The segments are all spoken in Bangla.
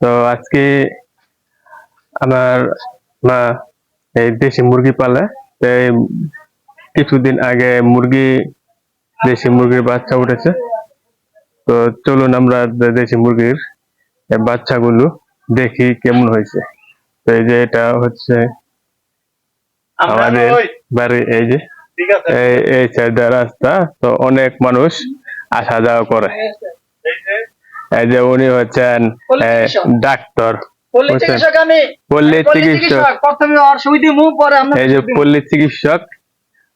তো আজকে আমার মা এই দেশি মুরগি পালে। তো এই কিছুদিন আগে দেশি মুরগির বাচ্চা উঠেছে। তো চলুন আমরা দেশি মুরগির বাচ্চাগুলো দেখি কেমন হয়েছে। তো এই যে এটা হচ্ছে আমাদের বাড়ি, এই যে এই সাইডে রাস্তা। তো অনেক মানুষ আসা যাওয়া করে। এই যে উনি হচ্ছেন ডাক্তার, পল্লী চিকিৎসক, এই যে পল্লী চিকিৎসক।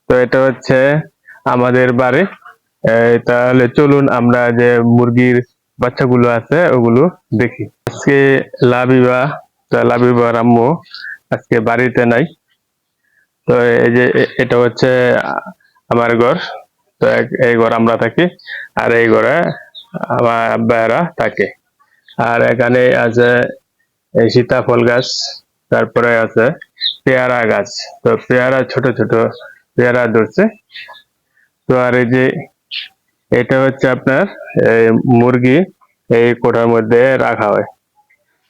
তো এটা হচ্ছে আমাদের বাড়ি। তাহলে চলুন আমরা যে মুরগির বাচ্চাগুলো আছে ওগুলো দেখি। আজকে লাবিবার আম্মু আজকে বাড়িতে নাই। তো এই যে এটা হচ্ছে আমার ঘর। তো এই ঘর আমরা থাকি, আর এই ঘরে আমার আব্বারা থাকে। আর এখানে আছে এই সীতাফল গাছ, তারপরে আছে পেয়ারা গাছ। তো পেয়ারা ছোট ছোট পেয়ারা ধরছে। তো আর এই যে এটা হচ্ছে আপনার মুরগি, এই কোঠার মধ্যে রাখা হয়।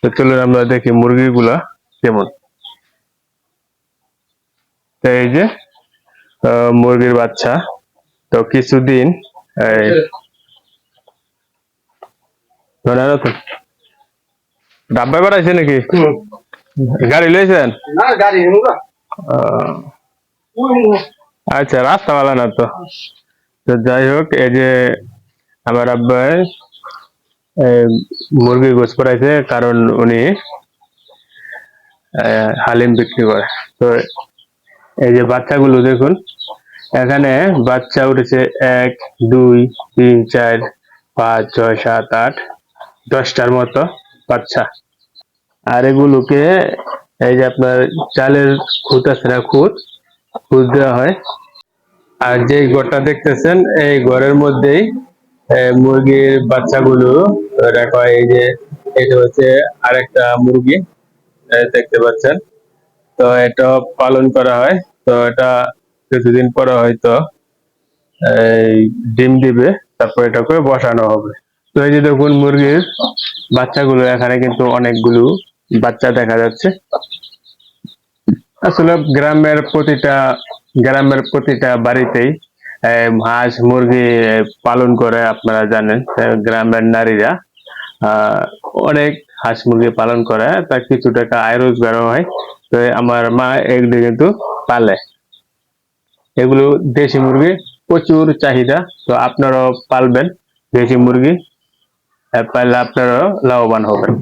তো চলুন আমরা দেখি মুরগিগুলা কেমন। তো এই যে মুরগির বাচ্চা। তো কিছুদিন ডাব্বায় বাড়াইছে নাকি? গাড়ি লইছেন? আচ্ছা, রাস্তা ভালো না তো। তো যাই হোক, এই যে আমার আব্বাই মুরগি গোস করাইছে, কারণ উনি হালিম বিক্রি করে। তো এই যে বাচ্চাগুলো দেখুন, এখানে বাচ্চা উঠেছে 1 2 3 4 5 6 7 8 10টার মতো বাচ্চা। আর এগুলোকে এই যে আপনার চালের খুদ আছে না, খুদ দেওয়া হয়। আর যে ঘরটা দেখতেছেন, এই ঘরের মধ্যেই মুরগির বাচ্চাগুলো রাখা হয়। এই যে এটা হচ্ছে আরেকটা মুরগি, দেখতে পাচ্ছেন। তো এটা পালন করা হয়। তো এটা কিছুদিন পরে হয়তো এই ডিম দিবে, তারপর এটাকে বসানো হবে। তো এই যে দেখুন মুরগির বাচ্চাগুলো, এখানে কিন্তু অনেকগুলো বাচ্চা দেখা যাচ্ছে। আসলে গ্রামের প্রতিটা বাড়িতেই হাঁস মুরগি পালন করে। আপনারা জানেন গ্রামের নারীরা অনেক হাঁস মুরগি পালন করে, তার কিছু টাকা আয় রোজগার হয়। তো আমার মা এগুলি কিন্তু পালে। এগুলো দেশি মুরগি, প্রচুর চাহিদা। তো আপনারাও পালবেন দেশি মুরগি, পাললে আপনারাও লাভবান হবেন।